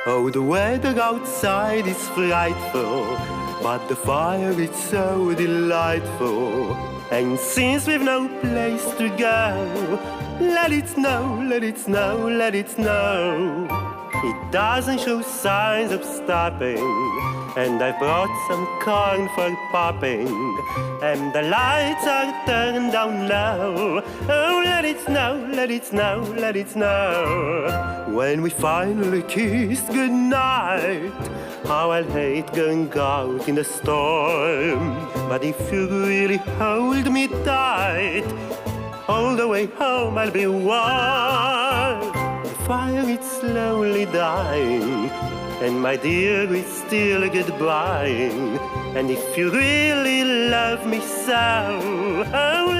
Oh, the weather outside is frightful, but the fire is so delightful. And since we've no place to go, let it snow, let it snow, let it snow. It doesn't show signs of stopping, and I brought some corn for popping, and the lights are turned down low. Oh, let it snow, let it snow, let it snow. When we finally kiss goodnight, how I'll hate going out in the storm. But if you really hold me tight, all the way home I'll be warm. The fire is slowly dying, and my dear, it's still goodbye. And if you really love me so, oh,